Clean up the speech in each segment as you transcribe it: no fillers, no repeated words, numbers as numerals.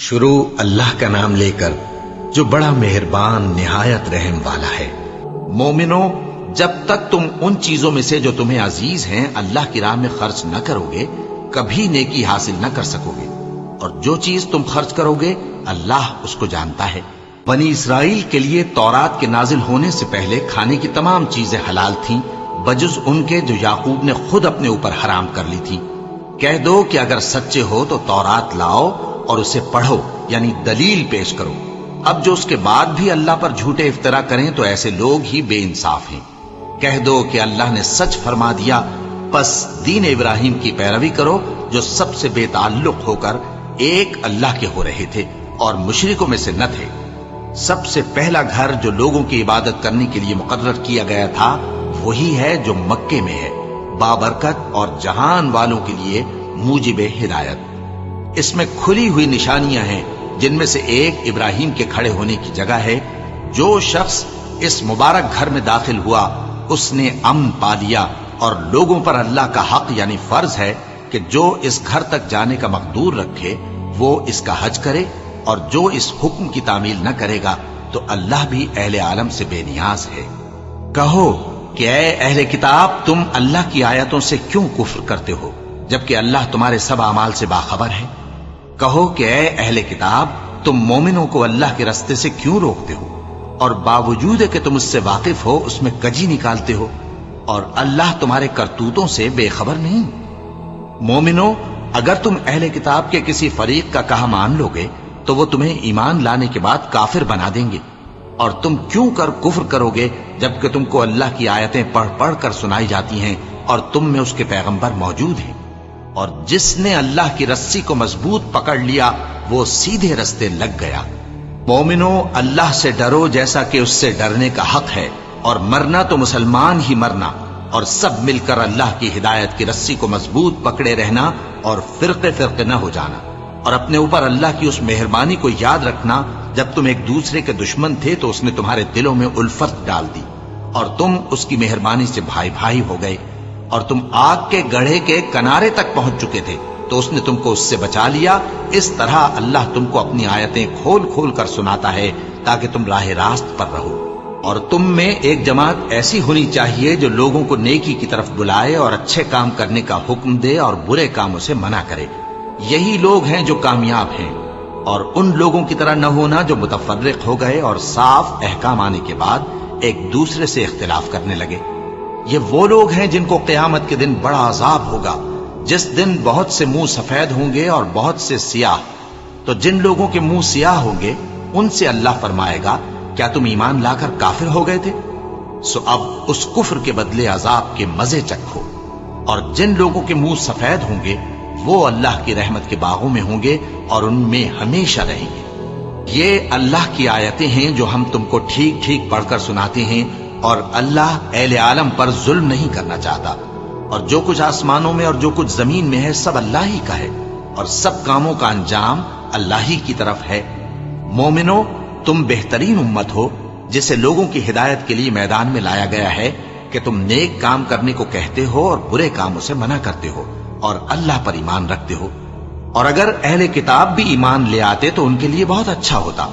شروع اللہ کا نام لے کر جو بڑا مہربان نہایت رحم والا ہے۔ مومنو، جب تک تم ان چیزوں میں سے جو تمہیں عزیز ہیں اللہ کی راہ میں خرچ نہ کرو گے کبھی نیکی حاصل نہ کر سکو گے، اور جو چیز تم خرچ کرو گے اللہ اس کو جانتا ہے۔ بنی اسرائیل کے لیے تورات کے نازل ہونے سے پہلے کھانے کی تمام چیزیں حلال تھیں بجز ان کے جو یعقوب نے خود اپنے اوپر حرام کر لی تھی۔ کہہ دو کہ اگر سچے ہو تو تورات لاؤ اور اسے پڑھو، یعنی دلیل پیش کرو۔ اب جو اس کے بعد بھی اللہ پر جھوٹے افطرا کریں تو ایسے لوگ ہی بے انصاف ہیں۔ کہہ دو کہ اللہ نے سچ فرما دیا، پس دین ابراہیم کی پیروی کرو جو سب سے بے تعلق ہو کر ایک اللہ کے ہو رہے تھے اور مشرکوں میں سے نہ تھے۔ سب سے پہلا گھر جو لوگوں کی عبادت کرنے کے لیے مقرر کیا گیا تھا وہی ہے جو مکے میں ہے، بابرکت اور جہان والوں کے لیے موجب ہدایت۔ اس میں کھلی ہوئی نشانیاں ہیں جن میں سے ایک ابراہیم کے کھڑے ہونے کی جگہ ہے۔ جو شخص اس مبارک گھر میں داخل ہوا اس نے امن پا لیا، اور لوگوں پر اللہ کا حق یعنی فرض ہے کہ جو اس گھر تک جانے کا مقدور رکھے وہ اس کا حج کرے، اور جو اس حکم کی تعمیل نہ کرے گا تو اللہ بھی اہل عالم سے بے نیاز ہے۔ کہو کہ اے اہل کتاب، تم اللہ کی آیتوں سے کیوں کفر کرتے ہو جبکہ اللہ تمہارے سب اعمال سے باخبر ہے؟ کہو کہ اے اہل کتاب، تم مومنوں کو اللہ کے رستے سے کیوں روکتے ہو اور باوجود کہ تم اس سے واقف ہو اس میں کجی نکالتے ہو، اور اللہ تمہارے کرتوتوں سے بے خبر نہیں؟ مومنو، اگر تم اہل کتاب کے کسی فریق کا کہا مان لو گے تو وہ تمہیں ایمان لانے کے بعد کافر بنا دیں گے، اور تم کیوں کر کفر کرو گے جبکہ تم کو اللہ کی آیتیں پڑھ پڑھ کر سنائی جاتی ہیں اور تم میں اس کے پیغمبر موجود ہیں؟ اور جس نے اللہ کی رسی کو مضبوط پکڑ لیا وہ سیدھے رستے لگ گیا۔ مومنو، اللہ سے ڈرو جیسا کہ اس سے ڈرنے کا حق ہے، اور مرنا تو مسلمان ہی مرنا، اور سب مل کر اللہ کی ہدایت کی رسی کو مضبوط پکڑے رہنا اور فرقے فرقے نہ ہو جانا، اور اپنے اوپر اللہ کی اس مہربانی کو یاد رکھنا جب تم ایک دوسرے کے دشمن تھے تو اس نے تمہارے دلوں میں الفت ڈال دی اور تم اس کی مہربانی سے بھائی بھائی ہو گئے، اور تم آگ کے گڑھے کے کنارے تک پہنچ چکے تھے تو اس نے تم کو اس سے بچا لیا۔ اس طرح اللہ تم کو اپنی آیتیں کھول کھول کر سناتا ہے تاکہ تم راہ راست پر رہو۔ اور تم میں ایک جماعت ایسی ہونی چاہیے جو لوگوں کو نیکی کی طرف بلائے اور اچھے کام کرنے کا حکم دے اور برے کاموں سے منع کرے۔ یہی لوگ ہیں جو کامیاب ہیں، اور ان لوگوں کی طرح نہ ہونا جو متفرق ہو گئے اور صاف احکام آنے کے بعد ایک دوسرے سے اختلاف کرنے لگے۔ یہ وہ لوگ ہیں جن کو قیامت کے دن بڑا عذاب ہوگا، جس دن بہت سے منہ سفید ہوں گے اور بہت سے سیاہ۔ تو جن لوگوں کے منہ سیاہ ہوں گے ان سے اللہ فرمائے گا، کیا تم ایمان لا کر کافر ہو گئے تھے؟ سو اب اس کفر کے بدلے عذاب کے مزے چکھو۔ اور جن لوگوں کے منہ سفید ہوں گے وہ اللہ کی رحمت کے باغوں میں ہوں گے اور ان میں ہمیشہ رہیں گے۔ یہ اللہ کی آیتیں ہیں جو ہم تم کو ٹھیک ٹھیک پڑھ کر سناتے ہیں، اور اللہ اہل عالم پر ظلم نہیں کرنا چاہتا، اور جو کچھ آسمانوں میں اور جو کچھ زمین میں ہے سب اللہ ہی کا ہے، اور سب کاموں کا انجام اللہ ہی کی طرف ہے۔ مومنو، تم بہترین امت ہو جسے لوگوں کی ہدایت کے لیے میدان میں لایا گیا ہے کہ تم نیک کام کرنے کو کہتے ہو اور برے کاموں سے منع کرتے ہو اور اللہ پر ایمان رکھتے ہو۔ اور اگر اہل کتاب بھی ایمان لے آتے تو ان کے لیے بہت اچھا ہوتا۔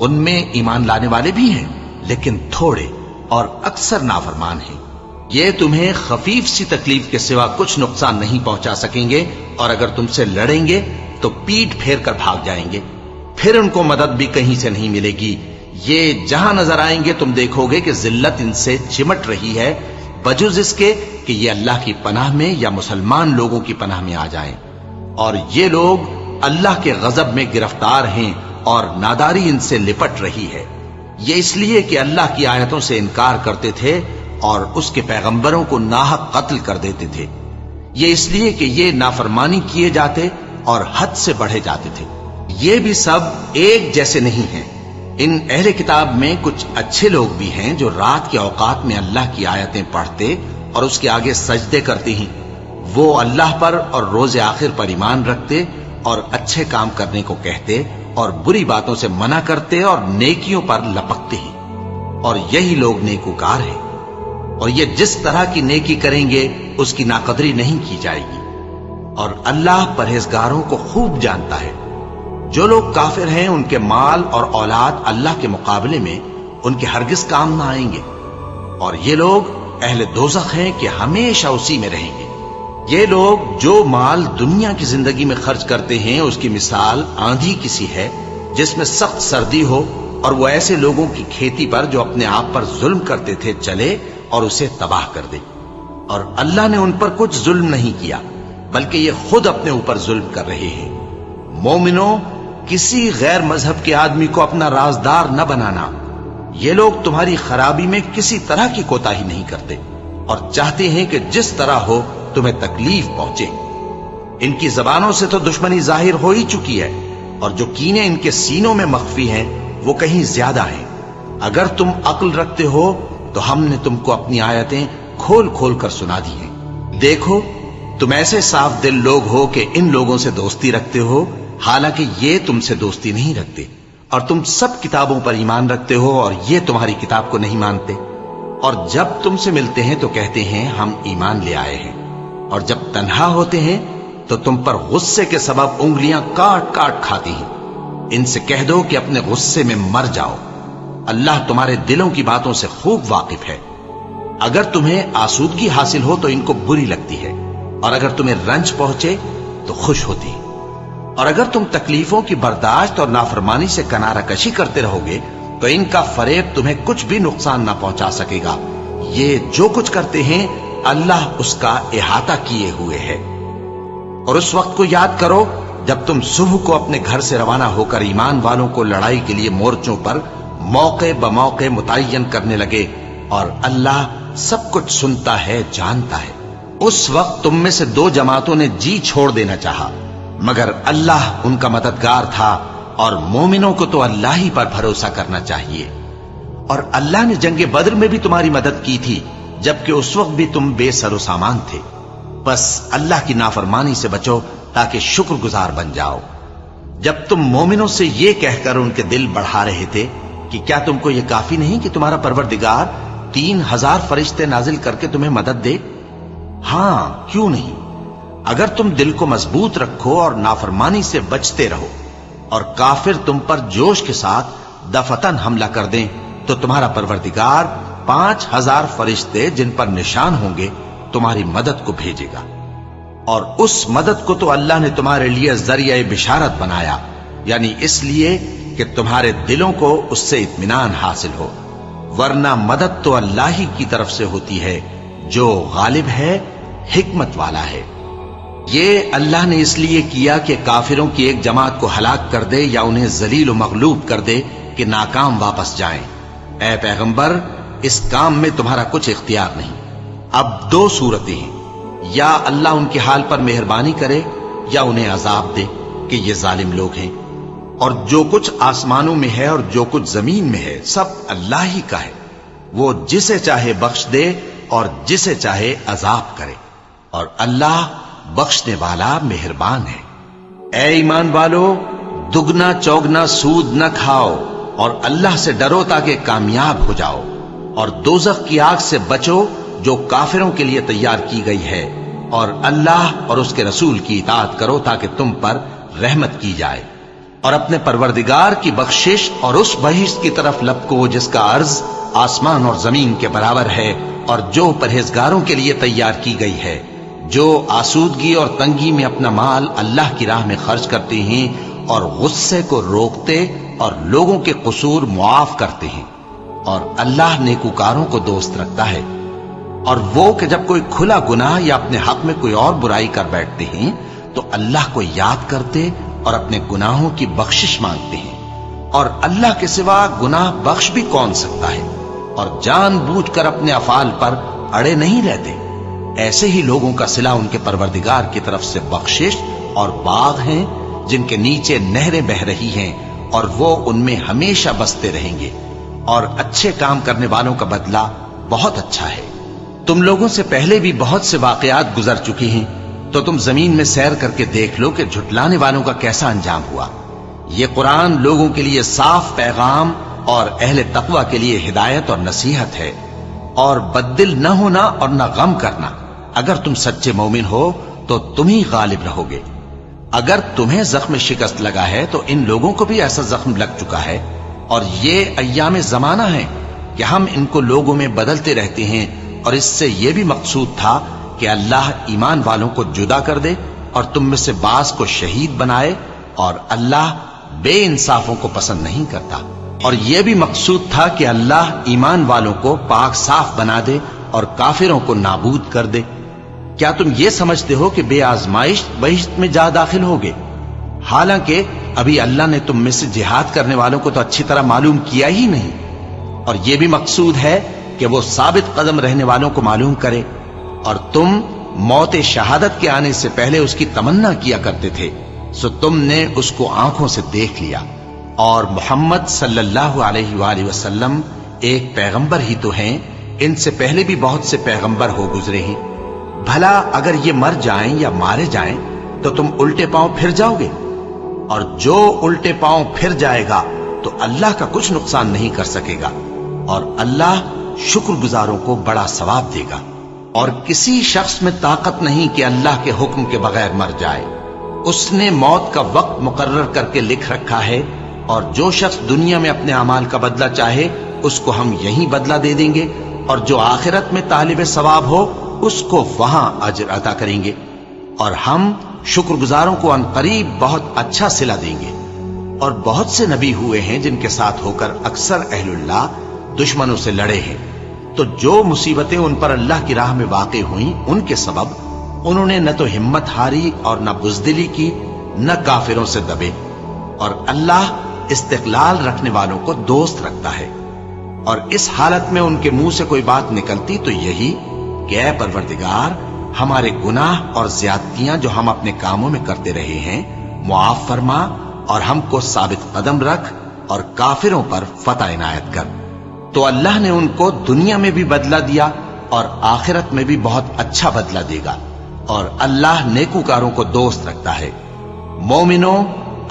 ان میں ایمان لانے والے بھی ہیں لیکن تھوڑے، اور اکثر نافرمان ہیں۔ یہ تمہیں خفیف سی تکلیف کے سوا کچھ نقصان نہیں پہنچا سکیں گے، اور اگر تم سے لڑیں گے تو پیٹ پھیر کر بھاگ جائیں گے، پھر ان کو مدد بھی کہیں سے نہیں ملے گی۔ یہ جہاں نظر آئیں گے تم دیکھو گے کہ ذلت ان سے چمٹ رہی ہے، بجز اس کے کہ یہ اللہ کی پناہ میں یا مسلمان لوگوں کی پناہ میں آ جائیں۔ اور یہ لوگ اللہ کے غضب میں گرفتار ہیں اور ناداری ان سے لپٹ رہی ہے۔ یہ اس لیے کہ اللہ کی آیتوں سے انکار کرتے تھے اور اس کے پیغمبروں کو ناحق قتل کر دیتے تھے۔ یہ اس لیے کہ یہ نافرمانی کیے جاتے اور حد سے بڑھے جاتے تھے۔ یہ بھی سب ایک جیسے نہیں ہیں۔ ان اہل کتاب میں کچھ اچھے لوگ بھی ہیں جو رات کے اوقات میں اللہ کی آیتیں پڑھتے اور اس کے آگے سجدے کرتے ہیں۔ وہ اللہ پر اور روز آخر پر ایمان رکھتے اور اچھے کام کرنے کو کہتے اور بری باتوں سے منع کرتے اور نیکیوں پر لپکتے ہیں، اور یہی لوگ نیکوکار ہیں۔ اور یہ جس طرح کی نیکی کریں گے اس کی ناقدری نہیں کی جائے گی، اور اللہ پرہیزگاروں کو خوب جانتا ہے۔ جو لوگ کافر ہیں ان کے مال اور اولاد اللہ کے مقابلے میں ان کے ہرگز کام نہ آئیں گے، اور یہ لوگ اہل دوزخ ہیں کہ ہمیشہ اسی میں رہیں گے۔ یہ لوگ جو مال دنیا کی زندگی میں خرچ کرتے ہیں اس کی مثال آندھی کسی ہے جس میں سخت سردی ہو، اور وہ ایسے لوگوں کی کھیتی پر جو اپنے آپ پر ظلم کرتے تھے چلے اور اسے تباہ کر دے۔ اور اللہ نے ان پر کچھ ظلم نہیں کیا بلکہ یہ خود اپنے اوپر ظلم کر رہے ہیں۔ مومنوں، کسی غیر مذہب کے آدمی کو اپنا رازدار نہ بنانا۔ یہ لوگ تمہاری خرابی میں کسی طرح کی کوتاہی نہیں کرتے اور چاہتے ہیں کہ جس طرح ہو تمہیں تکلیف پہنچے۔ ان کی زبانوں سے تو دشمنی ظاہر ہو ہی چکی ہے، اور جو کینے ان کے سینوں میں مخفی ہیں وہ کہیں زیادہ ہیں۔ اگر تم عقل رکھتے ہو تو ہم نے تم کو اپنی آیتیں کھول کھول کر سنا دی ہیں۔ دیکھو، تم ایسے صاف دل لوگ ہو کہ ان لوگوں سے دوستی رکھتے ہو، حالانکہ یہ تم سے دوستی نہیں رکھتے، اور تم سب کتابوں پر ایمان رکھتے ہو اور یہ تمہاری کتاب کو نہیں مانتے۔ اور جب تم سے ملتے ہیں تو کہتے ہیں ہم ایمان لے آئے ہیں، اور جب تنہا ہوتے ہیں تو تم پر غصے کے سبب انگلیاں کاٹ کاٹ کھاتی ہیں۔ ان سے کہہ دو کہ اپنے غصے میں مر جاؤ، اللہ تمہارے دلوں کی باتوں سے خوب واقف ہے۔ اگر تمہیں آسودگی حاصل ہو تو ان کو بری لگتی ہے، اور اگر تمہیں رنج پہنچے تو خوش ہوتی ہے۔ اور اگر تم تکلیفوں کی برداشت اور نافرمانی سے کنارہ کشی کرتے رہو گے تو ان کا فریب تمہیں کچھ بھی نقصان نہ پہنچا سکے گا۔ یہ جو کچھ کرتے ہیں اللہ اس کا احاطہ کیے ہوئے ہے۔ اور اس وقت کو یاد کرو جب تم صبح کو اپنے گھر سے روانہ ہو کر ایمان والوں کو لڑائی کے لیے مورچوں پر موقع بموقع متعین کرنے لگے، اور اللہ سب کچھ سنتا ہے، جانتا ہے۔ اس وقت تم میں سے دو جماعتوں نے جی چھوڑ دینا چاہا، مگر اللہ ان کا مددگار تھا، اور مومنوں کو تو اللہ ہی پر بھروسہ کرنا چاہیے۔ اور اللہ نے جنگ بدر میں بھی تمہاری مدد کی تھی جبکہ اس وقت بھی تم بے سر و سامان تھے۔ بس اللہ کی نافرمانی سے بچو تاکہ شکر گزار بن جاؤ۔ جب تم مومنوں سے یہ کہہ کر ان کے دل بڑھا رہے تھے کہ کیا تم کو یہ کافی نہیں کہ تمہارا پروردگار 3000 فرشتے نازل کر کے تمہیں مدد دے؟ ہاں، کیوں نہیں؟ اگر تم دل کو مضبوط رکھو اور نافرمانی سے بچتے رہو، اور کافر تم پر جوش کے ساتھ دفتن حملہ کر دیں تو تمہارا پروردگار 5000 فرشتے جن پر نشان ہوں گے تمہاری مدد کو بھیجے گا۔ اور اس مدد کو تو اللہ نے تمہارے لیے ذریعہ بشارت بنایا، یعنی اس لیے کہ تمہارے دلوں کو اس سے اطمینان حاصل ہو، ورنہ مدد تو اللہ ہی کی طرف سے ہوتی ہے جو غالب ہے، حکمت والا ہے۔ یہ اللہ نے اس لیے کیا کہ کافروں کی ایک جماعت کو ہلاک کر دے یا انہیں ذلیل و مغلوب کر دے کہ ناکام واپس جائیں۔ اے پیغمبر، اس کام میں تمہارا کچھ اختیار نہیں۔ اب دو صورتیں ہیں، یا اللہ ان کے حال پر مہربانی کرے یا انہیں عذاب دے کہ یہ ظالم لوگ ہیں۔ اور جو کچھ آسمانوں میں ہے اور جو کچھ زمین میں ہے سب اللہ ہی کا ہے، وہ جسے چاہے بخش دے اور جسے چاہے عذاب کرے، اور اللہ بخشنے والا مہربان ہے۔ اے ایمان والو، دگنا چوگنا سود نہ کھاؤ اور اللہ سے ڈرو تاکہ کامیاب ہو جاؤ، اور دوزخ کی آگ سے بچو جو کافروں کے لیے تیار کی گئی ہے، اور اللہ اور اس کے رسول کی اطاعت کرو تاکہ تم پر رحمت کی جائے، اور اپنے پروردگار کی بخشش اور اس بہشت کی طرف لپکو جس کا عرض آسمان اور زمین کے برابر ہے، اور جو پرہیزگاروں کے لیے تیار کی گئی ہے، جو آسودگی اور تنگی میں اپنا مال اللہ کی راہ میں خرچ کرتے ہیں اور غصے کو روکتے اور لوگوں کے قصور معاف کرتے ہیں، اور اللہ نیکوکاروں کو دوست رکھتا ہے۔ اور وہ کہ جب کوئی کھلا گناہ یا اپنے حق میں کوئی اور برائی کر بیٹھتے ہیں تو اللہ کو یاد کرتے اور اپنے گناہوں کی بخشش مانگتے ہیں، اور اللہ کے سوا گناہ بخش بھی کون سکتا ہے، اور جان بوجھ کر اپنے افعال پر اڑے نہیں رہتے۔ ایسے ہی لوگوں کا صلہ ان کے پروردگار کی طرف سے بخشش اور باغ ہیں جن کے نیچے نہریں بہ رہی ہیں، اور وہ ان میں ہمیشہ بستے رہیں گے، اور اچھے کام کرنے والوں کا بدلہ بہت اچھا ہے۔ تم لوگوں سے پہلے بھی بہت سے واقعات گزر چکے ہیں، تو تم زمین میں سیر کر کے دیکھ لو کہ جھٹلانے والوں کا کیسا انجام ہوا۔ یہ قرآن لوگوں کے لیے صاف پیغام اور اہل تقوی کے لیے ہدایت اور نصیحت ہے، اور بددل نہ ہونا اور نہ غم کرنا۔ اگر تم سچے مومن ہو تو تم ہی غالب رہو گے۔ اگر تمہیں زخم شکست لگا ہے تو ان لوگوں کو بھی ایسا زخم لگ چکا ہے، اور یہ ایام زمانہ ہے کہ ہم ان کو لوگوں میں بدلتے رہتے ہیں، اور اس سے یہ بھی مقصود تھا کہ اللہ ایمان والوں کو جدا کر دے اور تم میں سے بعض کو شہید بنائے، اور اللہ بے انصافوں کو پسند نہیں کرتا۔ اور یہ بھی مقصود تھا کہ اللہ ایمان والوں کو پاک صاف بنا دے اور کافروں کو نابود کر دے۔ کیا تم یہ سمجھتے ہو کہ بے آزمائش بہشت میں جا داخل ہوگے؟ حالانکہ ابھی اللہ نے تم میں سے جہاد کرنے والوں کو تو اچھی طرح معلوم کیا ہی نہیں، اور یہ بھی مقصود ہے کہ وہ ثابت قدم رہنے والوں کو معلوم کرے، اور تم موت شہادت کے آنے سے پہلے اس کی تمنا کیا کرتے تھے، سو تم نے اس کو آنکھوں سے دیکھ لیا۔ اور محمد صلی اللہ علیہ وآلہ وسلم ایک پیغمبر ہی تو ہیں، ان سے پہلے بھی بہت سے پیغمبر ہو گزرے ہیں۔ بھلا اگر یہ مر جائیں یا مارے جائیں تو تم الٹے پاؤں پھر جاؤ گے؟ اور جو الٹے پاؤں پھر جائے گا تو اللہ کا کچھ نقصان نہیں کر سکے گا، اور اللہ شکر گزاروں کو بڑا ثواب دے گا۔ اور کسی شخص میں طاقت نہیں کہ اللہ کے حکم کے بغیر مر جائے، اس نے موت کا وقت مقرر کر کے لکھ رکھا ہے، اور جو شخص دنیا میں اپنے اعمال کا بدلہ چاہے اس کو ہم یہیں بدلہ دے دیں گے، اور جو آخرت میں طالب ثواب ہو اس کو وہاں اجر عطا کریں گے، اور ہم شکر گزاروں کو عنقریب بہت اچھا صلہ دیں گے۔ اور بہت سے نبی ہوئے ہیں جن کے ساتھ ہو کر اکثر اہل اللہ دشمنوں سے لڑے ہیں، تو جو مصیبتیں ان پر اللہ کی راہ میں واقع ہوئیں ان کے سبب انہوں نے نہ تو ہمت ہاری اور نہ بزدلی کی، نہ کافروں سے دبے، اور اللہ استقلال رکھنے والوں کو دوست رکھتا ہے۔ اور اس حالت میں ان کے منہ سے کوئی بات نکلتی تو یہی کہ اے پروردگار، ہمارے گناہ اور زیادتیاں جو ہم اپنے کاموں میں کرتے رہے ہیں معاف فرما، اور ہم کو ثابت قدم رکھ، اور کافروں پر فتح عنایت کر۔ تو اللہ نے ان کو دنیا میں بھی بدلہ دیا اور آخرت میں بھی بہت اچھا بدلہ دے گا، اور اللہ نیکوکاروں کو دوست رکھتا ہے۔ مومنو،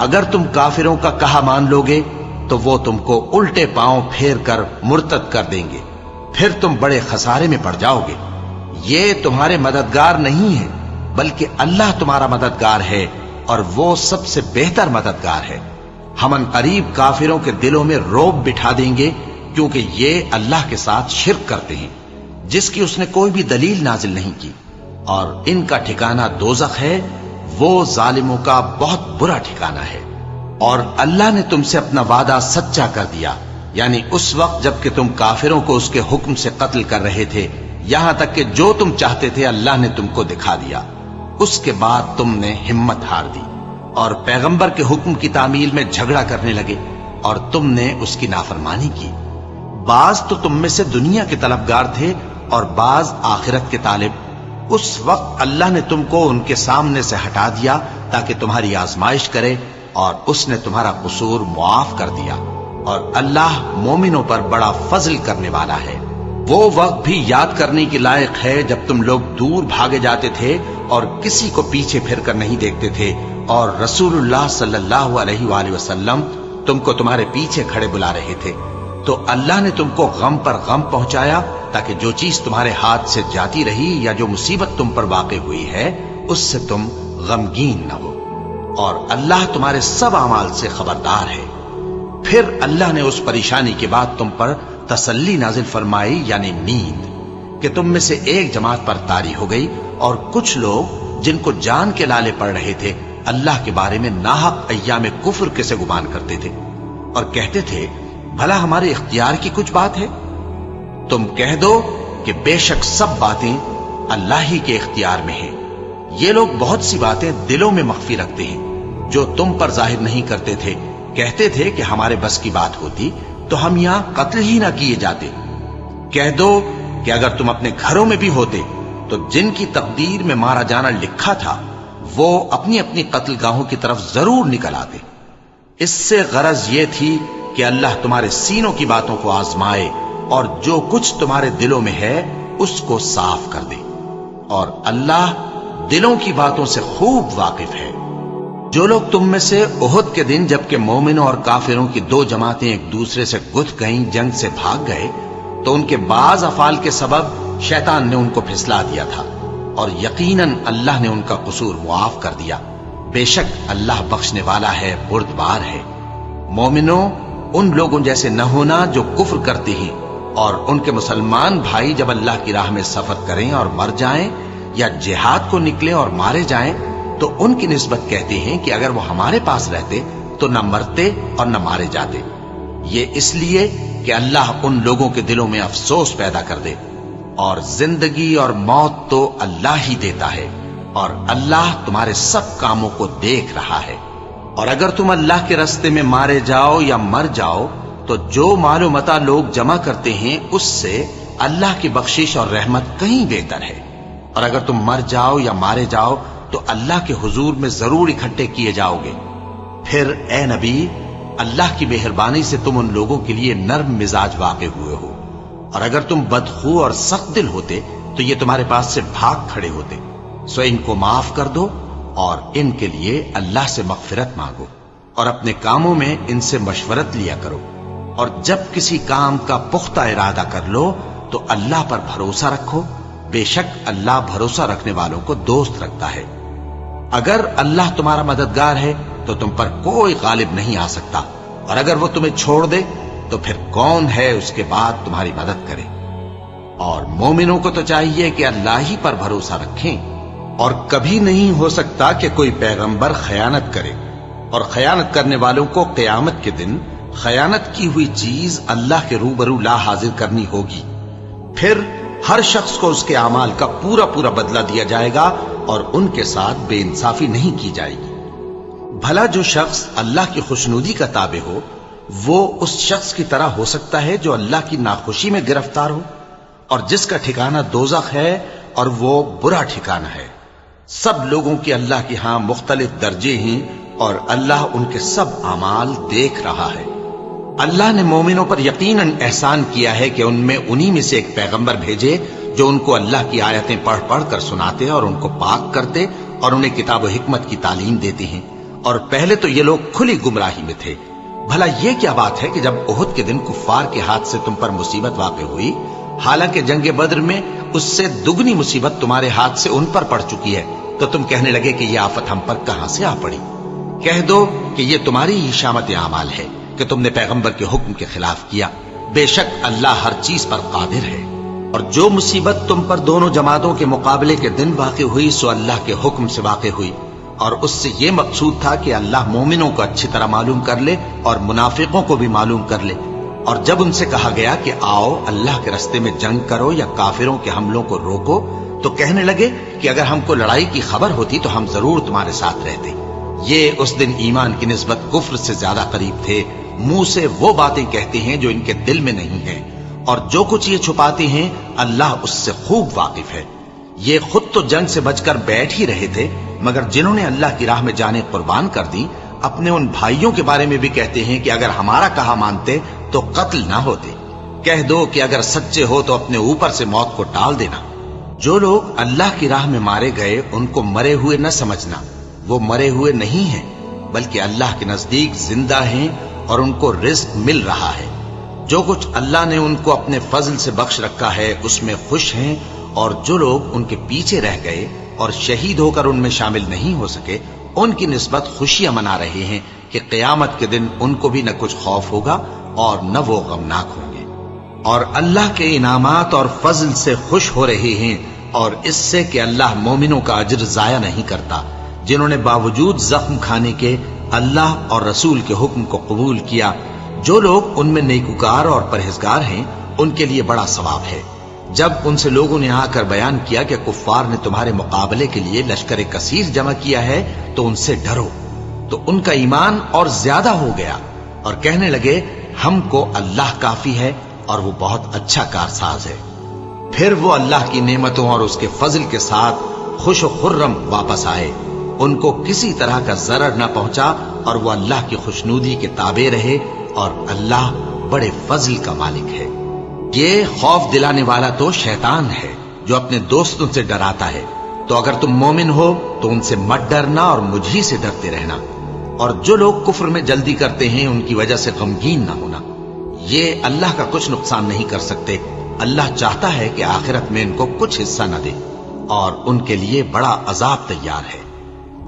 اگر تم کافروں کا کہا مان لوگے تو وہ تم کو الٹے پاؤں پھیر کر مرتد کر دیں گے، پھر تم بڑے خسارے میں پڑ جاؤ گے۔ یہ تمہارے مددگار نہیں ہے بلکہ اللہ تمہارا مددگار ہے، اور وہ سب سے بہتر مددگار ہے۔ ہم عنقریب کافروں کے دلوں میں رعب بٹھا دیں گے، کیونکہ یہ اللہ کے ساتھ شرک کرتے ہیں جس کی اس نے کوئی بھی دلیل نازل نہیں کی، اور ان کا ٹھکانہ دوزخ ہے، وہ ظالموں کا بہت برا ٹھکانہ ہے۔ اور اللہ نے تم سے اپنا وعدہ سچا کر دیا، یعنی اس وقت جب کہ تم کافروں کو اس کے حکم سے قتل کر رہے تھے، یہاں تک کہ جو تم چاہتے تھے اللہ نے تم کو دکھا دیا۔ اس کے بعد تم نے ہمت ہار دی اور پیغمبر کے حکم کی تعمیل میں جھگڑا کرنے لگے، اور تم نے اس کی نافرمانی کی۔ بعض تو تم میں سے دنیا کے طلبگار تھے اور بعض آخرت کے طالب۔ اس وقت اللہ نے تم کو ان کے سامنے سے ہٹا دیا تاکہ تمہاری آزمائش کرے، اور اس نے تمہارا قصور معاف کر دیا، اور اللہ مومنوں پر بڑا فضل کرنے والا ہے۔ وہ وقت بھی یاد کرنے کے لائق ہے جب تم لوگ دور بھاگے جاتے تھے اور کسی کو پیچھے پھر کر نہیں دیکھتے تھے، اور رسول اللہ صلی اللہ علیہ وآلہ وسلم تم کو تمہارے پیچھے کھڑے بلا رہے تھے، تو اللہ نے تم کو غم پر غم پہنچایا تاکہ جو چیز تمہارے ہاتھ سے جاتی رہی یا جو مصیبت تم پر واقع ہوئی ہے اس سے تم غمگین نہ ہو، اور اللہ تمہارے سب اعمال سے خبردار ہے۔ پھر اللہ نے اس پریشانی کے بعد تم پر تسلی نازل فرمائی، یعنی نیند، کہ تم میں سے ایک جماعت پر طاری ہو گئی، اور کچھ لوگ جن کو جان کے لالے پڑ رہے تھے اللہ کے بارے میں ناحق ایام کفر کے سے گمان کرتے تھے، اور کہتے تھے بھلا ہمارے اختیار کی کچھ بات ہے؟ تم کہہ دو کہ بے شک سب باتیں اللہ ہی کے اختیار میں ہیں۔ یہ لوگ بہت سی باتیں دلوں میں مخفی رکھتے ہیں جو تم پر ظاہر نہیں کرتے تھے۔ کہتے تھے کہ ہمارے بس کی بات ہوتی تو ہم یہاں قتل ہی نہ کیے جاتے۔ کہہ دو کہ اگر تم اپنے گھروں میں بھی ہوتے تو جن کی تقدیر میں مارا جانا لکھا تھا وہ اپنی اپنی قتل گاہوں کی طرف ضرور نکل آتے۔ اس سے غرض یہ تھی کہ اللہ تمہارے سینوں کی باتوں کو آزمائے اور جو کچھ تمہارے دلوں میں ہے اس کو صاف کر دے، اور اللہ دلوں کی باتوں سے خوب واقف ہے۔ جو لوگ تم میں سے احد کے دن جبکہ مومنوں اور کافروں کی دو جماعتیں ایک دوسرے سے گتھ گئیں جنگ سے بھاگ گئے تو ان کے بعض افعال کے سبب شیطان نے ان کو پھسلا دیا تھا، اور یقیناً اللہ نے ان کا قصور معاف کر دیا۔ بے شک اللہ بخشنے والا ہے، بردبار ہے۔ مومنوں، ان لوگوں جیسے نہ ہونا جو کفر کرتے ہیں اور ان کے مسلمان بھائی جب اللہ کی راہ میں سفر کریں اور مر جائیں یا جہاد کو نکلیں اور مارے جائیں تو ان کی نسبت کہتے ہیں کہ اگر وہ ہمارے پاس رہتے تو نہ مرتے اور نہ مارے جاتے۔ یہ اس لیے کہ اللہ ان لوگوں کے دلوں میں افسوس پیدا کر دے، اور زندگی اور موت تو اللہ ہی دیتا ہے، اور اللہ تمہارے سب کاموں کو دیکھ رہا ہے۔ اور اگر تم اللہ کے راستے میں مارے جاؤ یا مر جاؤ تو جو مال و متاع لوگ جمع کرتے ہیں اس سے اللہ کی بخشش اور رحمت کہیں بہتر ہے۔ اور اگر تم مر جاؤ یا مارے جاؤ تو اللہ کے حضور میں ضرور اکٹھے کیے جاؤ گے۔ پھر اے نبی، اللہ کی مہربانی سے تم ان لوگوں کے لیے نرم مزاج واقع ہوئے ہو، اور اگر تم بدخو اور سخت دل ہوتے تو یہ تمہارے پاس سے بھاگ کھڑے ہوتے۔ سو ان کو معاف کر دو اور ان کے لیے اللہ سے مغفرت مانگو، اور اپنے کاموں میں ان سے مشورت لیا کرو، اور جب کسی کام کا پختہ ارادہ کر لو تو اللہ پر بھروسہ رکھو، بے شک اللہ بھروسہ رکھنے والوں کو دوست رکھتا ہے۔ اگر اللہ تمہارا مددگار ہے تو تم پر کوئی غالب نہیں آ سکتا، اور اگر وہ تمہیں چھوڑ دے تو پھر کون ہے اس کے بعد تمہاری مدد کرے۔ اور مومنوں کو تو چاہیے کہ اللہ ہی پر بھروسہ رکھیں، اور کبھی نہیں ہو سکتا کہ کوئی پیغمبر خیانت کرے، اور خیانت کرنے والوں کو قیامت کے دن خیانت کی ہوئی چیز اللہ کے روبرو لا حاضر کرنی ہوگی۔ پھر ہر شخص کو اس کے اعمال کا پورا پورا بدلہ دیا جائے گا، اور ان کے ساتھ بے انصافی نہیں کی جائے گی۔ بھلا جو شخص اللہ کی خوشنودی کا تابع ہو وہ اس شخص کی طرح ہو سکتا ہے جو اللہ کی ناخوشی میں گرفتار ہو، اور جس کا ٹھکانہ دوزخ ہے اور وہ برا ٹھکانہ ہے۔ سب لوگوں کے اللہ کے ہاں مختلف درجے ہیں، اور اللہ ان کے سب اعمال دیکھ رہا ہے۔ اللہ نے مومنوں پر یقیناً احسان کیا ہے کہ ان میں انہی میں سے ایک پیغمبر بھیجے جو ان کو اللہ کی آیتیں پڑھ پڑھ کر سناتے اور ان کو پاک کرتے اور انہیں کتاب و حکمت کی تعلیم دیتے ہیں، اور پہلے تو یہ لوگ کھلی گمراہی میں تھے۔ بھلا یہ کیا بات ہے کہ جب احد کے دن کفار کے ہاتھ سے تم پر مصیبت واقع ہوئی، حالانکہ جنگ بدر میں اس سے دگنی مصیبت تمہارے ہاتھ سے ان پر پڑ چکی ہے، تو تم کہنے لگے کہ یہ آفت ہم پر کہاں سے آ پڑی؟ کہہ دو کہ یہ تمہاری ہی شامت اعمال ہے کہ تم نے پیغمبر کے حکم کے خلاف کیا، بے شک اللہ ہر چیز پر قادر ہے۔ اور جو مصیبت تم پر دونوں جماعتوں کے مقابلے کے دن واقع ہوئی سو اللہ کے حکم سے واقع ہوئی، اور اس سے یہ مقصود تھا کہ اللہ مومنوں کو اچھی طرح معلوم کر لے اور منافقوں کو بھی معلوم کر لے۔ اور جب ان سے کہا گیا کہ آؤ اللہ کے راستے میں جنگ کرو یا کافروں کے حملوں کو روکو، تو کہنے لگے کہ اگر ہم کو لڑائی کی خبر ہوتی تو ہم ضرور تمہارے ساتھ رہتے۔ یہ اس دن ایمان کی نسبت کفر سے زیادہ قریب تھے، منہ سے وہ باتیں کہتے ہیں جو ان کے دل میں نہیں ہیں، اور جو کچھ یہ چھپاتے ہیں اللہ اس سے خوب واقف ہے۔ یہ خود تو جنگ سے بچ کر بیٹھ ہی رہے تھے، مگر جنہوں نے اللہ کی راہ میں جانیں قربان کر دی اپنے ان بھائیوں کے بارے میں بھی کہتے ہیں کہ اگر ہمارا کہا مانتے تو قتل نہ ہوتے۔ کہہ دو کہ اگر سچے ہو تو اپنے اوپر سے موت کو ٹال دینا۔ جو لوگ اللہ کی راہ میں مارے گئے ان کو مرے ہوئے نہ سمجھنا، وہ مرے ہوئے نہیں ہیں بلکہ اللہ کے نزدیک زندہ ہیں اور ان کو رزق مل رہا ہے۔ جو کچھ اللہ نے ان کو اپنے فضل سے بخش رکھا ہے اس میں خوش ہیں، اور جو لوگ ان کے پیچھے رہ گئے اور شہید ہو کر ان میں شامل نہیں ہو سکے ان کی نسبت خوشیاں منا رہے ہیں کہ قیامت کے دن ان کو بھی نہ کچھ خوف ہوگا اور نہ وہ غمناک ہوں گے، اور اللہ کے انعامات اور فضل سے خوش ہو رہے ہیں، اور اس سے کہ اللہ مومنوں کا اجر ضائع نہیں کرتا۔ جنہوں نے باوجود زخم کھانے کے اللہ اور رسول کے حکم کو قبول کیا، جو لوگ ان میں نیکوکار اور پرہیزگار ہیں ان کے لیے بڑا ثواب ہے۔ جب ان سے لوگوں نے آ کر بیان کیا کہ کفار نے تمہارے مقابلے کے لیے لشکر کثیر جمع کیا ہے تو ان سے ڈرو، تو ان کا ایمان اور زیادہ ہو گیا، اور کہنے لگے ہم کو اللہ کافی ہے اور وہ بہت اچھا کارساز ہے۔ پھر وہ اللہ کی نعمتوں اور اس کے فضل کے ساتھ خوش و خرم واپس آئے، ان کو کسی طرح کا ضرر نہ پہنچا، اور وہ اللہ کی خوشنودی کے تابع رہے، اور اللہ بڑے فضل کا مالک ہے۔ یہ خوف دلانے والا تو شیطان ہے جو اپنے دوستوں سے ڈراتا ہے، تو اگر تم مومن ہو تو ان سے مت ڈرنا اور مجھ سے ڈرتے رہنا، اور جو لوگ کفر میں جلدی کرتے ہیں ان کی وجہ سے غمگین نہ ہونا۔ یہ اللہ کا کچھ نقصان نہیں کر سکتے، اللہ چاہتا ہے کہ آخرت میں ان کو کچھ حصہ نہ دے، اور ان کے لیے بڑا عذاب تیار ہے۔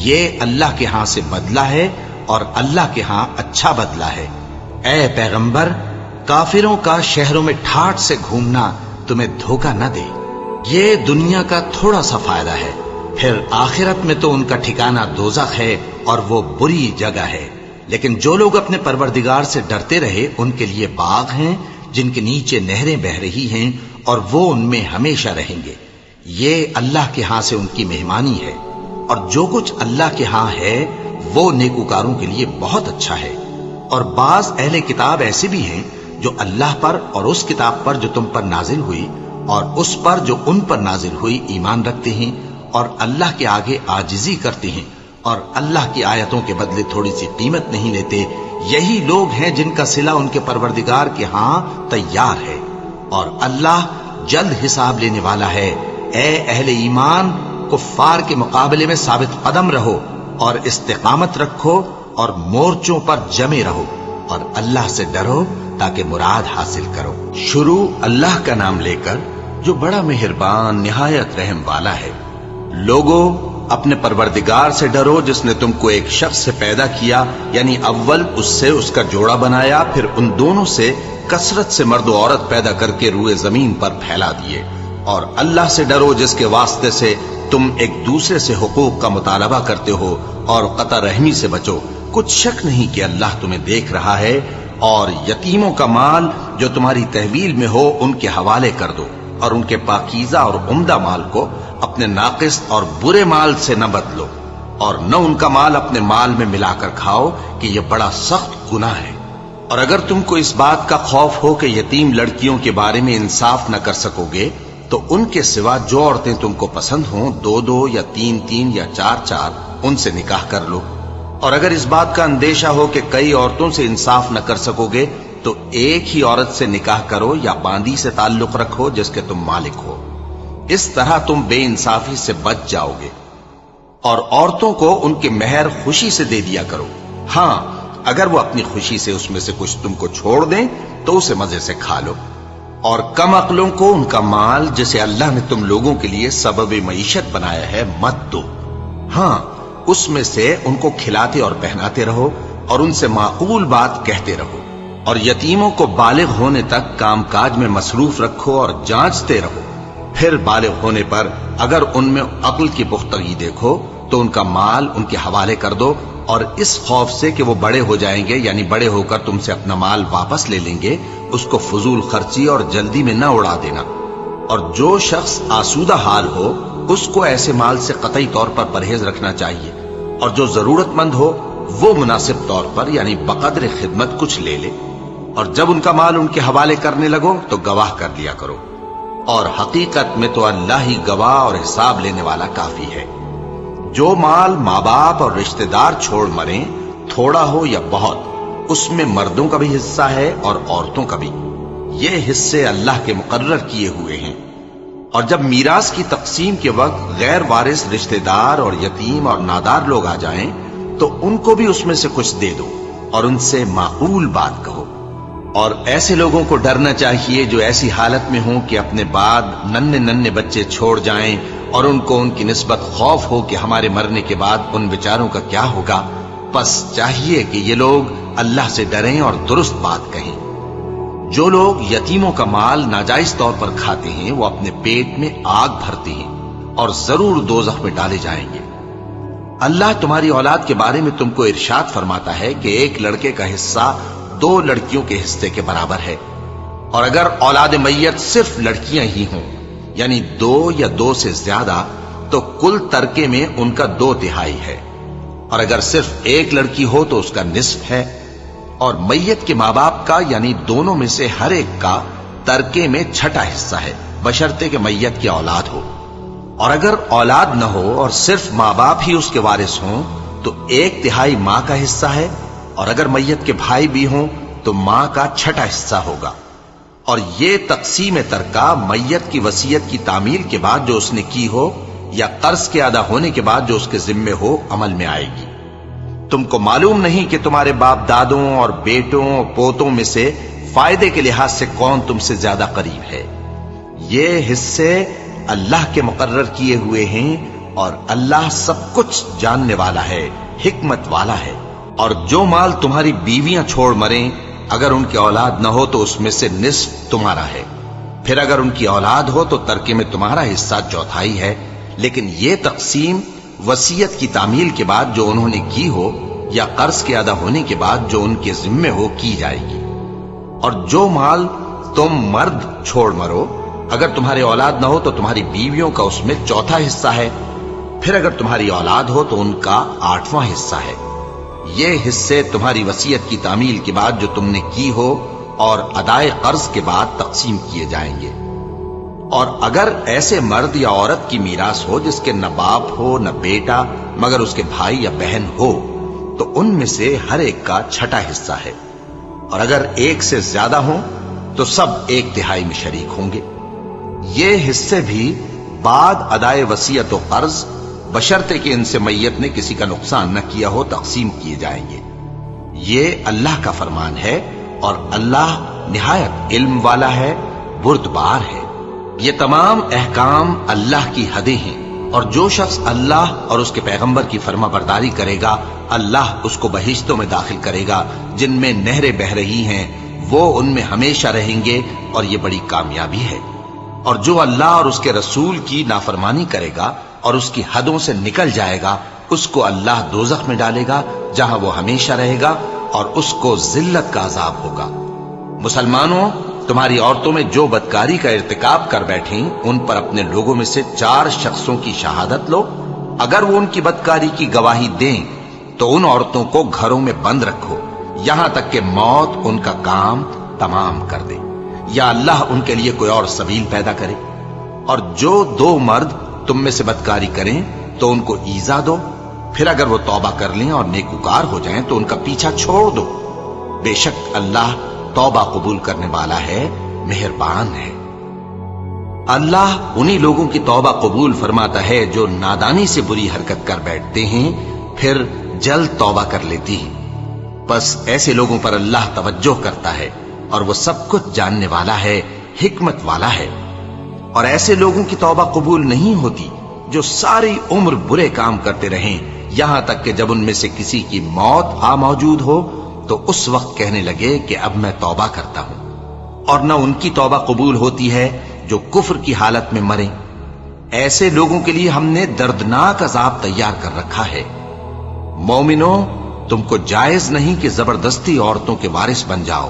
یہ اللہ کے ہاں سے بدلہ ہے اور اللہ کے ہاں اچھا بدلہ ہے۔ اے پیغمبر، کافروں کا شہروں میں ٹھاٹ سے گھومنا تمہیں دھوکہ نہ دے، یہ دنیا کا تھوڑا سا فائدہ ہے، پھر آخرت میں تو ان کا ٹھکانہ دوزخ ہے اور وہ بری جگہ ہے۔ لیکن جو لوگ اپنے پروردگار سے ڈرتے رہے ان کے لیے باغ ہیں جن کے نیچے نہریں بہہ رہی ہیں اور وہ ان میں ہمیشہ رہیں گے، یہ اللہ کے ہاں سے ان کی مہمانی ہے، اور جو کچھ اللہ کے ہاں ہے وہ نیکوکاروں کے لیے بہت اچھا ہے۔ اور بعض اہل کتاب ایسے بھی ہیں جو اللہ پر اور اس کتاب پر جو تم پر نازل ہوئی اور اس پر جو ان پر نازل ہوئی ایمان رکھتے ہیں اور اللہ کے آگے عاجزی کرتے ہیں اور اللہ کی آیتوں کے بدلے تھوڑی سی قیمت نہیں لیتے، یہی لوگ ہیں جن کا صلہ ان کے پروردگار کے ہاں تیار ہے، اور اللہ جلد حساب لینے والا ہے۔ اے اہل ایمان، کفار کے مقابلے میں ثابت قدم رہو اور استقامت رکھو اور مورچوں پر جمے رہو اور اللہ سے ڈرو تاکہ مراد حاصل کرو۔ شروع اللہ کا نام لے کر جو بڑا مہربان نہایت رحم والا ہے۔ لوگو، اپنے پروردگار سے ڈرو جس نے تم کو ایک شخص سے پیدا کیا، یعنی اول اس سے اس کا جوڑا بنایا، پھر ان دونوں سے کثرت سے مرد و عورت پیدا کر کے روئے زمین پر پھیلا دیے۔ اور اللہ سے ڈرو جس کے واسطے سے تم ایک دوسرے سے حقوق کا مطالبہ کرتے ہو، اور قطع رحمی سے بچو، کچھ شک نہیں کہ اللہ تمہیں دیکھ رہا ہے۔ اور یتیموں کا مال جو تمہاری تحویل میں ہو ان کے حوالے کر دو، اور ان کے پاکیزہ اور عمدہ مال کو اپنے ناقص اور برے مال سے نہ بدلو، اور نہ ان کا مال اپنے مال میں ملا کر کھاؤ کہ یہ بڑا سخت گناہ ہے۔ اور اگر تم کو اس بات کا خوف ہو کہ یتیم لڑکیوں کے بارے میں انصاف نہ کر سکو گے تو ان کے سوا جو عورتیں تم کو پسند ہوں، 2 یا 3 یا 4 ان سے نکاح کر لو۔ اور اگر اس بات کا اندیشہ ہو کہ کئی عورتوں سے انصاف نہ کر سکو گے تو ایک ہی عورت سے نکاح کرو یا باندی سے تعلق رکھو جس کے تم مالک ہو، اس طرح تم بے انصافی سے بچ جاؤ گے۔ اور عورتوں کو ان کے مہر خوشی سے دے دیا کرو، ہاں اگر وہ اپنی خوشی سے اس میں سے کچھ تم کو چھوڑ دیں تو اسے مزے سے کھا لو۔ اور کم عقلوں کو ان کا مال جسے اللہ نے تم لوگوں کے لیے سبب معیشت بنایا ہے مت دو، ہاں اس میں سے ان کو کھلاتے اور پہناتے رہو اور ان سے معقول بات کہتے رہو۔ اور یتیموں کو بالغ ہونے تک کام کاج میں مصروف رکھو اور جانچتے رہو، پھر بالغ ہونے پر اگر ان میں عقل کی پختگی دیکھو تو ان کا مال ان کے حوالے کر دو، اور اس خوف سے کہ وہ بڑے ہو جائیں گے، یعنی بڑے ہو کر تم سے اپنا مال واپس لے لیں گے، اس کو فضول خرچی اور جلدی میں نہ اڑا دینا۔ اور جو شخص آسودہ حال ہو اس کو ایسے مال سے قطعی طور پر پرہیز رکھنا چاہیے، اور جو ضرورت مند ہو وہ مناسب طور پر یعنی بقدر خدمت کچھ لے لے۔ اور جب ان کا مال ان کے حوالے کرنے لگو تو گواہ کر لیا کرو، اور حقیقت میں تو اللہ ہی گواہ اور حساب لینے والا کافی ہے۔ جو مال ماں باپ اور رشتہ دار چھوڑ مریں، تھوڑا ہو یا بہت، اس میں مردوں کا بھی حصہ ہے اور عورتوں کا بھی، یہ حصے اللہ کے مقرر کیے ہوئے ہیں۔ اور جب میراث کی تقسیم کے وقت غیر وارث رشتہ دار اور یتیم اور نادار لوگ آ جائیں تو ان کو بھی اس میں سے کچھ دے دو اور ان سے معقول بات کہو۔ اور ایسے لوگوں کو ڈرنا چاہیے جو ایسی حالت میں ہوں کہ اپنے بعد ننھے بچے چھوڑ جائیں اور ان کو ان کی نسبت خوف ہو کہ ہمارے مرنے کے بعد ان بیچاروں کا کیا ہوگا۔ پس چاہیے کہ یہ لوگ اللہ سے ڈریں اور درست بات کہیں۔ جو لوگ یتیموں کا مال ناجائز طور پر کھاتے ہیں وہ اپنے پیٹ میں آگ بھرتے ہیں اور ضرور دوزخ میں ڈالے جائیں گے۔ اللہ تمہاری اولاد کے بارے میں تم کو ارشاد فرماتا ہے کہ ایک لڑکے کا حصہ 2 لڑکیوں کے حصے کے برابر ہے، اور اگر اولاد میت صرف لڑکیاں ہی ہوں یعنی 2 یا 2 سے زیادہ تو کل ترکے میں ان کا 2/3 ہے، اور اگر صرف ایک لڑکی ہو تو اس کا نصف ہے، اور میت کے ماں باپ کا یعنی دونوں میں سے ہر ایک کا ترکے میں 6واں حصہ ہے، بشرطے کہ میت کی اولاد ہو۔ اور اگر اولاد نہ ہو اور صرف ماں باپ ہی اس کے وارث ہوں تو 1/3 ماں کا حصہ ہے، اور اگر میت کے بھائی بھی ہوں تو ماں کا 6واں حصہ ہوگا۔ اور یہ تقسیم ترکہ میت کی وصیت کی تعمیل کے بعد جو اس نے کی ہو یا قرض کے ادا ہونے کے بعد جو اس کے ذمے ہو عمل میں آئے گی۔ تم کو معلوم نہیں کہ تمہارے باپ دادوں اور بیٹوں اور پوتوں میں سے فائدے کے لحاظ سے کون تم سے زیادہ قریب ہے۔ یہ حصے اللہ کے مقرر کیے ہوئے ہیں اور اللہ سب کچھ جاننے والا ہے، حکمت والا ہے۔ اور جو مال تمہاری بیویاں چھوڑ مریں، اگر ان کی اولاد نہ ہو تو اس میں سے نصف تمہارا ہے، پھر اگر ان کی اولاد ہو تو ترکے میں تمہارا حصہ چوتھائی ہے، لیکن یہ تقسیم وصیت کی تعمیل کے بعد جو انہوں نے کی ہو یا قرض کے ادا ہونے کے بعد جو ان کے ذمے ہو کی جائے گی۔ اور جو مال تم مرد چھوڑ مرو، اگر تمہاری اولاد نہ ہو تو تمہاری بیویوں کا اس میں چوتھا حصہ ہے، پھر اگر تمہاری اولاد ہو تو ان کا 8واں حصہ ہے۔ یہ حصے تمہاری وصیت کی تعمیل کے بعد جو تم نے کی ہو اور ادائے قرض کے بعد تقسیم کیے جائیں گے۔ اور اگر ایسے مرد یا عورت کی میراث ہو جس کے نہ باپ ہو نہ بیٹا مگر اس کے بھائی یا بہن ہو، تو ان میں سے ہر ایک کا چھٹا حصہ ہے، اور اگر ایک سے زیادہ ہوں تو سب 1/3 میں شریک ہوں گے۔ یہ حصے بھی بعد ادائے وصیت و قرض بشرطے کہ ان سے میت نے کسی کا نقصان نہ کیا ہو تقسیم کیے جائیں گے۔ یہ اللہ کا فرمان ہے اور اللہ نہایت علم والا ہے، بردبار ہے۔ یہ تمام احکام اللہ کی حدیں ہیں، اور جو شخص اللہ اور اس کے پیغمبر کی فرما برداری کرے گا اللہ اس کو بہشتوں میں داخل کرے گا جن میں نہریں بہ رہی ہیں، وہ ان میں ہمیشہ رہیں گے، اور یہ بڑی کامیابی ہے۔ اور جو اللہ اور اس کے رسول کی نافرمانی کرے گا اور اس کی حدوں سے نکل جائے گا، اس کو اللہ دوزخ میں ڈالے گا جہاں وہ ہمیشہ رہے گا، اور اس کو ذلت کا عذاب ہوگا۔ مسلمانوں، تمہاری عورتوں میں جو بدکاری کا ارتکاب کر بیٹھیں ان پر اپنے لوگوں میں سے 4 شخصوں کی شہادت لو۔ اگر وہ ان کی بدکاری کی گواہی دیں تو ان عورتوں کو گھروں میں بند رکھو یہاں تک کہ موت ان کا کام تمام کر دے، یا اللہ ان کے لیے کوئی اور سبیل پیدا کرے۔ اور جو 2 مرد تم میں سے بدکاری کریں تو ان کو ایذا دو، پھر اگر وہ توبہ کر لیں اور نیکوکار ہو جائیں تو ان کا پیچھا چھوڑ دو۔ بے شک اللہ توبہ قبول کرنے والا ہے، مہربان ہے۔ اللہ انہی لوگوں کی توبہ قبول فرماتا ہے جو نادانی سے بری حرکت کر بیٹھتے ہیں پھر جلد توبہ کر لیتی ہیں، بس ایسے لوگوں پر اللہ توجہ کرتا ہے اور وہ سب کچھ جاننے والا ہے، حکمت والا ہے۔ اور ایسے لوگوں کی توبہ قبول نہیں ہوتی جو ساری عمر برے کام کرتے رہیں یہاں تک کہ جب ان میں سے کسی کی موت آ موجود ہو تو اس وقت کہنے لگے کہ اب میں توبہ کرتا ہوں۔ اور نہ ان کی توبہ قبول ہوتی ہے جو کفر کی حالت میں مریں۔ ایسے لوگوں کے لیے ہم نے دردناک عذاب تیار کر رکھا ہے۔ مومنوں، تم کو جائز نہیں کہ زبردستی عورتوں کے وارث بن جاؤ،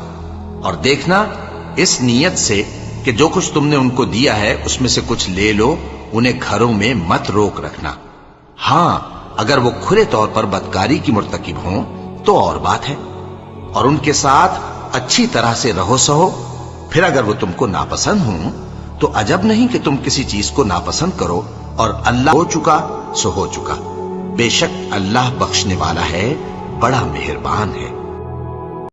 اور دیکھنا اس نیت سے کہ جو کچھ تم نے ان کو دیا ہے اس میں سے کچھ لے لو، انہیں گھروں میں مت روک رکھنا۔ ہاں، اگر وہ کھلے طور پر بدکاری کی مرتکب ہوں تو اور بات ہے، اور ان کے ساتھ اچھی طرح سے رہو سہو۔ پھر اگر وہ تم کو ناپسند ہوں تو عجب نہیں کہ تم کسی چیز کو ناپسند کرو، اور اللہ ہو چکا سو ہو چکا۔ بے شک اللہ بخشنے والا ہے، بڑا مہربان ہے۔